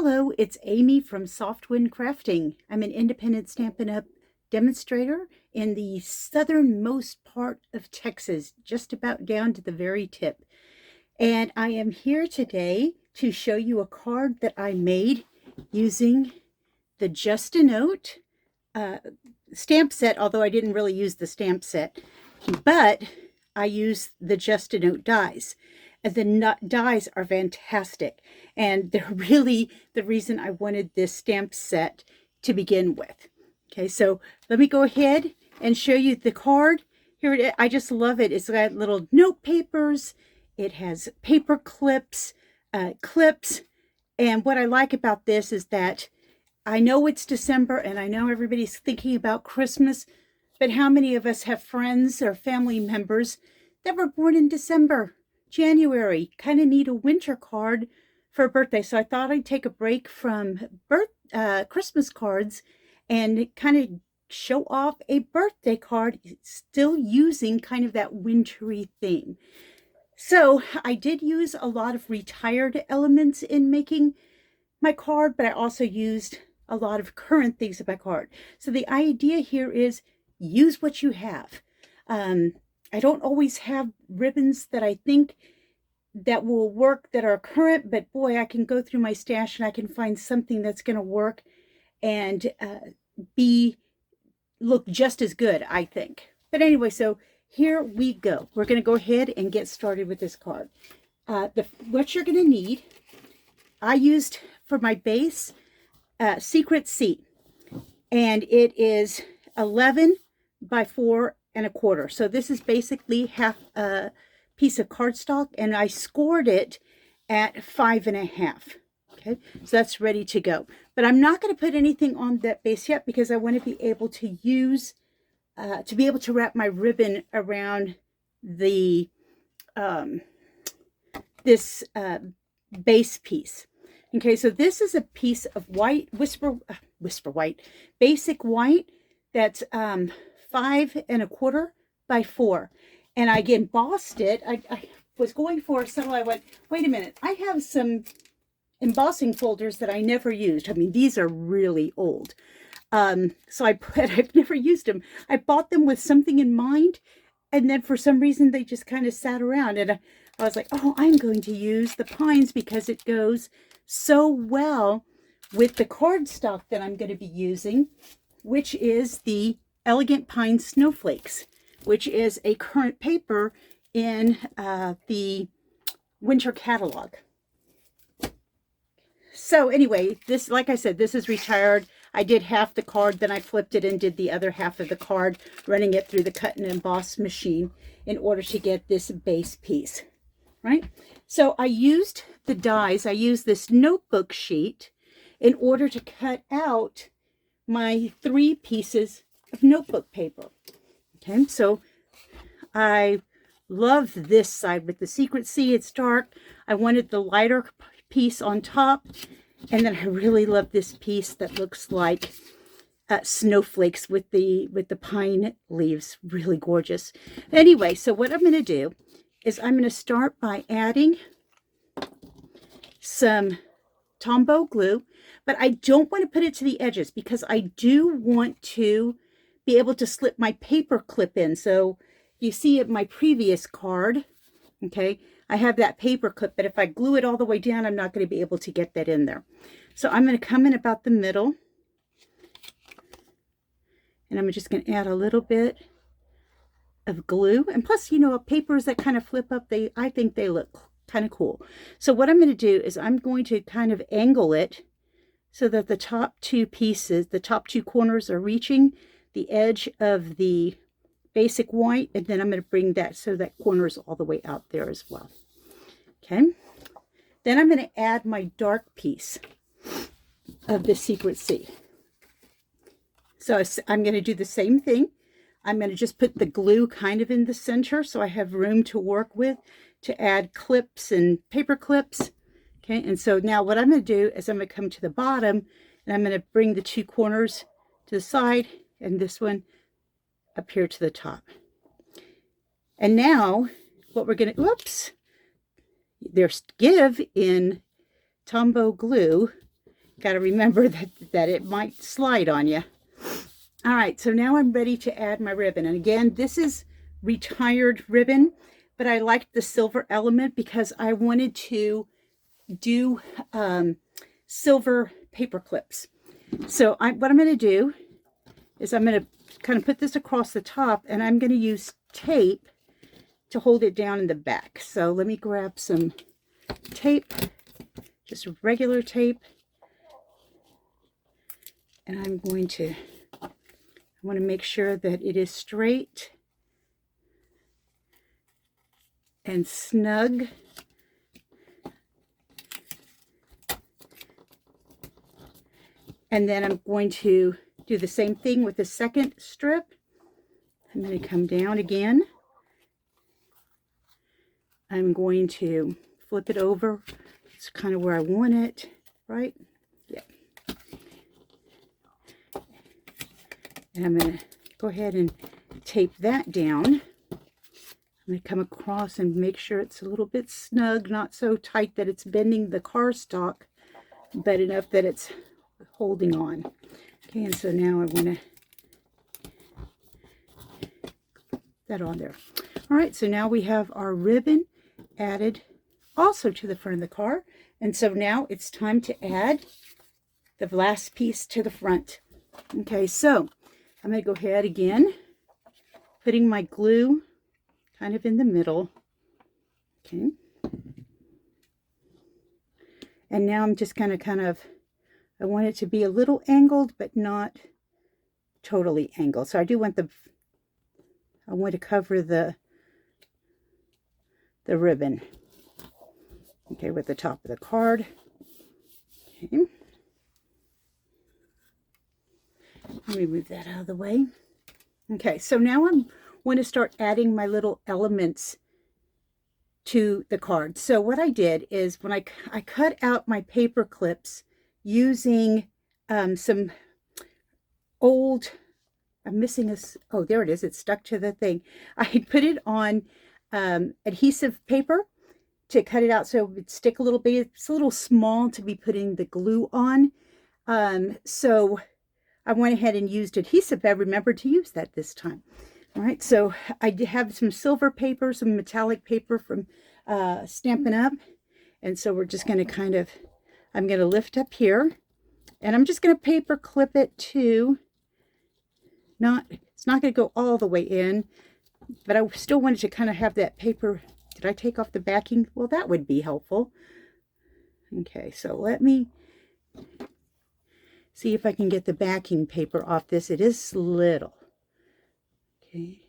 Hello, it's Amy from Softwind Crafting. I'm an independent Stampin' Up! Demonstrator in the southernmost part of Texas, just about down to the very tip. And I am here today to show you a card that I made using the Just a Note stamp set, although I didn't really use the stamp set, but I used the Just a Note dies. The dies are fantastic, and they're really the reason I wanted this stamp set to begin with. Okay, so let me go ahead and show you the card. Here it is. I just love it. It's got little note papers. It has paper clips, and what I like about this is that I know it's December, and I know everybody's thinking about Christmas, but how many of us have friends or family members that were born in December? January, kind of need a winter card for a birthday. So I thought I'd take a break from Christmas cards and kind of show off a birthday card, still using kind of that wintry theme. So I did use a lot of retired elements in making my card, but I also used a lot of current things in my card. So the idea here is use what you have. I don't always have ribbons that I think that will work that are current, but boy, I can go through my stash and I can find something that's going to work and look just as good, I think. But anyway, so here we go. We're going to go ahead and get started with this card. What you're going to need, I used for my base Secret Seat, and it is 11 by 4¼ So this is basically half a piece of cardstock, and I scored it at 5½. Okay, so that's ready to go. But I'm not going to put anything on that base yet because I want to be able to use, to be able to wrap my ribbon around the this base piece. Okay, so this is a piece of white, whisper white, basic white that's 5¼ by 4, and I embossed it. I was going for several. I went, wait a minute, I have some embossing folders that I never used. I mean, these are really old, so I've never used them. I bought them with something in mind, and then for some reason they just kind of sat around, and I was like, oh, I'm going to use the pines because it goes so well with the cardstock that I'm going to be using, which is the Elegant Pine Snowflakes, which is a current paper in the winter catalog. So anyway, this, like I said, this is retired. I did half the card, then I flipped it and did the other half of the card, running it through the cut and emboss machine in order to get this base piece, right? So I used the dies. I used this notebook sheet in order to cut out my 3 pieces of notebook paper. Okay, so I love this side with the Secret Sea. It's dark. I wanted the lighter piece on top, and then I really love this piece that looks like snowflakes with the pine leaves. Really gorgeous. Anyway, so what I'm going to do is I'm going to start by adding some Tombow glue, but I don't want to put it to the edges because I do want to be able to slip my paper clip in. So you see at my previous card, okay, I have that paper clip, but if I glue it all the way down, I'm not going to be able to get that in there. So I'm going to come in about the middle, and I'm just going to add a little bit of glue. And plus, you know, papers that kind of flip up, I think they look kind of cool. So what I'm going to do is I'm going to kind of angle it so that the top 2 pieces, the top 2 corners are reaching the edge of the basic white, and then I'm going to bring that so that corner is all the way out there as well. Okay, then I'm going to add my dark piece of the Secret Sea. So I'm going to do the same thing. I'm going to just put the glue kind of in the center so I have room to work with to add clips and paper clips. Okay, and so now what I'm going to do is I'm going to come to the bottom, and I'm going to bring the 2 corners to the side, and this one up here to the top. And now what we're going to, whoops, there's give in Tombow glue got to remember that it might slide on you. All right, so now I'm ready to add my ribbon. And again, this is retired ribbon, but I liked the silver element because I wanted to do silver paper clips. So what I'm going to do is I'm going to kind of put this across the top, and I'm going to use tape to hold it down in the back. So let me grab some tape, just regular tape, and I want to make sure that it is straight and snug. And then I'm going to do the same thing with the second strip. I'm going to come down again. I'm going to flip it over. It's kind of where I want it, right? Yeah. And I'm going to go ahead and tape that down. I'm going to come across and make sure it's a little bit snug, not so tight that it's bending the cardstock, but enough that it's holding on. Okay, and so now I want to put that on there. All right, so now we have our ribbon added also to the front of the car. And so now it's time to add the last piece to the front. Okay, so I'm going to go ahead again, putting my glue kind of in the middle. Okay. And now I'm just going to I want it to be a little angled, but not totally angled. So I want to cover the ribbon. Okay, with the top of the card. Okay. Let me move that out of the way. Okay, so now I want to start adding my little elements to the card. So what I did is when I cut out my paper clips using some old, I'm missing oh, there it is. It's stuck to the thing. I put it on adhesive paper to cut it out so it would stick a little bit. It's a little small to be putting the glue on. So I went ahead and used adhesive. I remembered to use that this time. All right, so I have some silver paper, some metallic paper from Stampin' Up. And so we're just going to I'm going to lift up here, and I'm just going to paper clip it to, it's not going to go all the way in, but I still wanted to kind of have that paper. Did I take off the backing? Well, that would be helpful. Okay, so let me see if I can get the backing paper off this. It is little. Okay.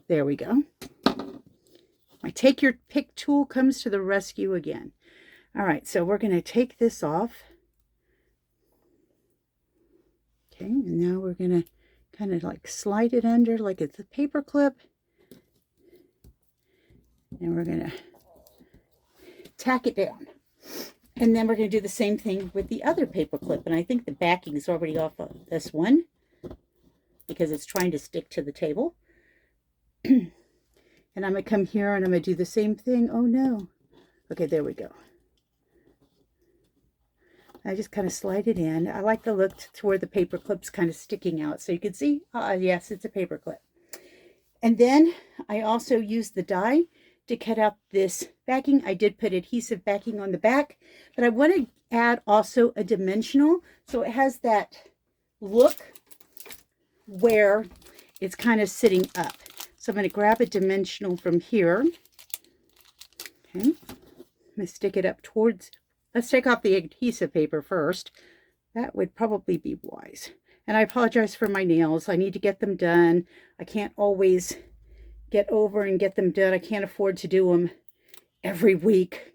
There we go. My take your pick tool comes to the rescue again. All right, so we're going to take this off. Okay, and now we're going to kind of like slide it under like it's a paper clip. And we're going to tack it down. And then we're going to do the same thing with the other paper clip. And I think the backing is already off of this one because it's trying to stick to the table. And I'm going to come here and I'm going to do the same thing. Oh no. Okay, there we go. I just kind of slide it in. I like the look to where the paper clip's kind of sticking out. So you can see, yes, it's a paper clip. And then I also used the die to cut out this backing. I did put adhesive backing on the back, but I want to add also a dimensional. So it has that look where it's kind of sitting up. So I'm going to grab a dimensional from here. Okay. I'm going to stick it up towards, let's take off the adhesive paper first. That would probably be wise. And I apologize for my nails. I need to get them done. I can't always get over and get them done. I can't afford to do them every week.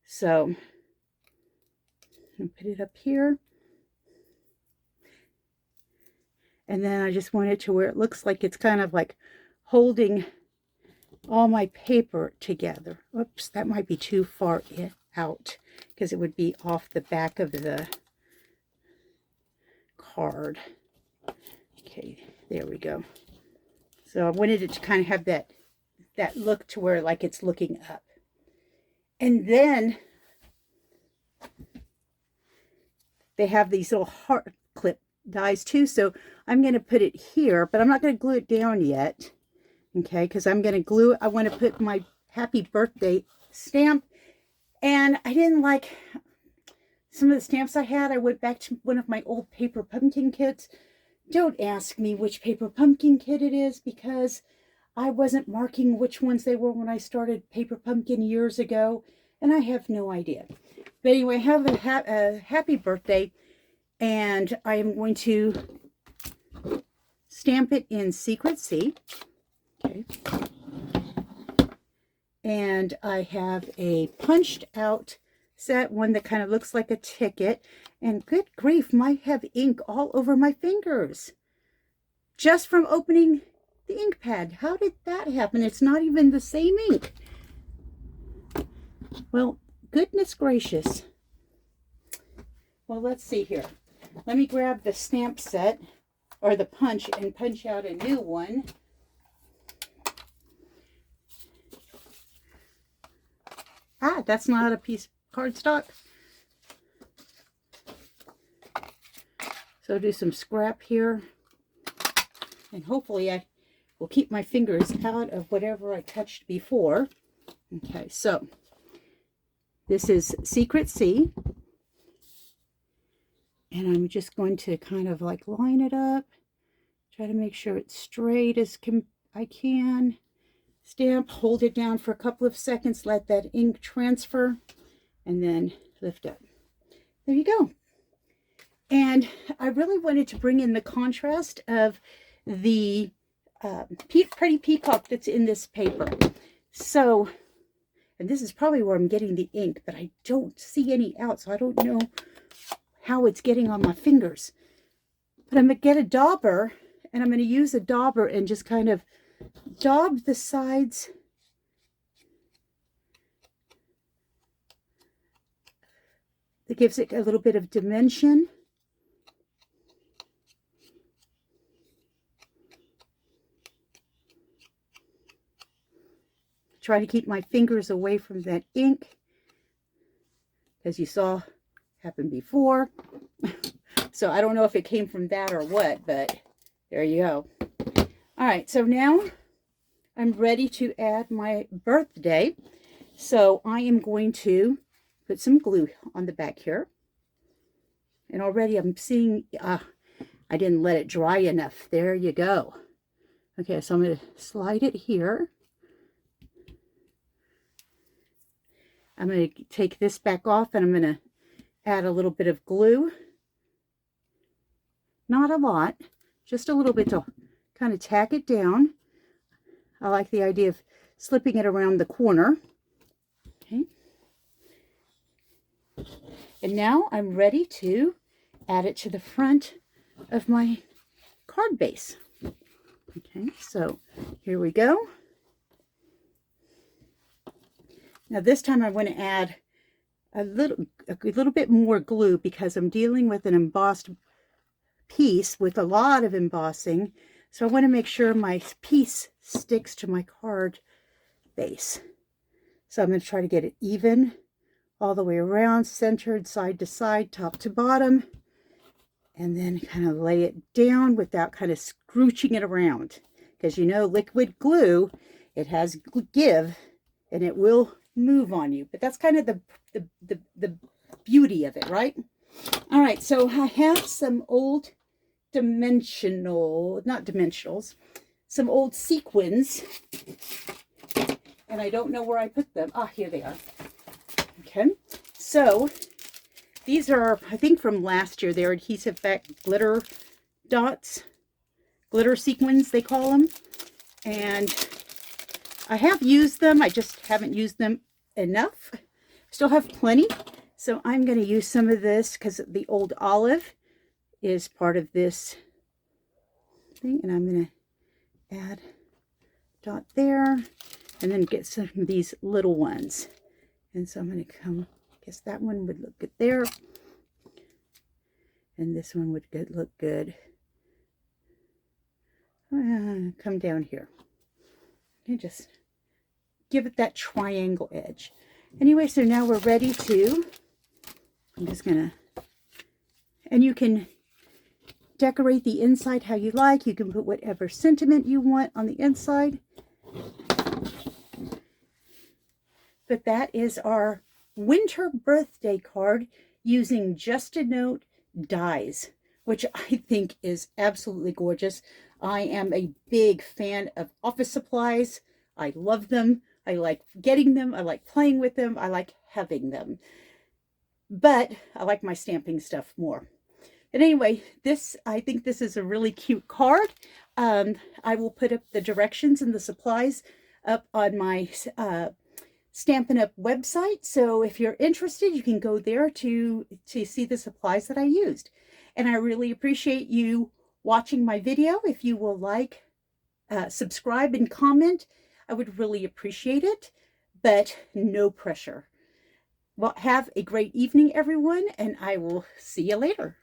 So I'll put it up here. And then I just want it to where it looks like it's kind of like holding all my paper together. Oops, that might be too far out because it would be off the back of the card. Okay, there we go. So I wanted it to kind of have that look to where like it's looking up. And then they have these little heart clip dies too. So I'm going to put it here, but I'm not going to glue it down yet. Okay, because I'm going to glue it. I want to put my happy birthday stamp. And I didn't like some of the stamps I had. I went back to one of my old paper pumpkin kits. Don't ask me which paper pumpkin kit it is, because I wasn't marking which ones they were when I started Paper Pumpkin years ago, and I have no idea. But anyway, have a happy birthday, and I am going to stamp it in Secrecy. Okay. And I have a punched out set, one that kind of looks like a ticket, and good grief, might have ink all over my fingers just from opening the ink pad. How did that happen? It's not even the same ink. Well, goodness gracious. Well, let's see here. Let me grab the stamp set, or the punch, and punch out a new one. Ah, that's not a piece of cardstock. So do some scrap here. And hopefully I will keep my fingers out of whatever I touched before. Okay, so this is Secrecy. And I'm just going to kind of like line it up. Try to make sure it's straight as I can. Stamp, hold it down for a couple of seconds, let that ink transfer, and then lift up. There you go. And I really wanted to bring in the contrast of the pretty peacock that's in this paper. So, and this is probably where I'm getting the ink, but I don't see any out, so I don't know how it's getting on my fingers. But I'm going to get a dauber, and I'm going to use a dauber and just kind of daub the sides that gives it a little bit of dimension. Try to keep my fingers away from that ink, as you saw happen before. So I don't know if it came from that or what, but there you go. All right, so now I'm ready to add my birthday. So I am going to put some glue on the back here. And already I'm seeing, I didn't let it dry enough. There you go. Okay, so I'm going to slide it here. I'm going to take this back off, and I'm going to add a little bit of glue. Not a lot, just a little bit to kind of tack it down. I like the idea of slipping it around the corner. Okay. And now I'm ready to add it to the front of my card base. Okay, so here we go. Now this time I want to add a little bit more glue, because I'm dealing with an embossed piece with a lot of embossing. So I want to make sure my piece sticks to my card base. So I'm going to try to get it even all the way around, centered side to side, top to bottom, and then kind of lay it down without kind of scrooching it around. Because you know, liquid glue, it has give, and it will move on you. But that's kind of the beauty of it, right? All right, so I have some old some old sequins, and I don't know where I put them. Ah, here they are. Okay, so these are, I think, from last year. They're adhesive back glitter dots, glitter sequins they call them, and I have used them. I just haven't used them enough. Still have plenty, so I'm going to use some of this because the old olive is part of this thing, and I'm going to add a dot there, and then get some of these little ones. And so I'm going to come, I guess that one would look good there, and this one would look good. Come down here and just give it that triangle edge. Anyway, so now we're ready to, I'm just going to And you can decorate the inside how you like. You can put whatever sentiment you want on the inside. But that is our winter birthday card using Just a Note dies, which I think is absolutely gorgeous. I am a big fan of office supplies. I love them. I like getting them. I like playing with them. I like having them. But I like my stamping stuff more. And anyway, I think this is a really cute card. I will put up the directions and the supplies up on my Stampin' Up website. So if you're interested, you can go there to see the supplies that I used. And I really appreciate you watching my video. If you will like, subscribe, and comment, I would really appreciate it, but no pressure. Well, have a great evening, everyone, and I will see you later.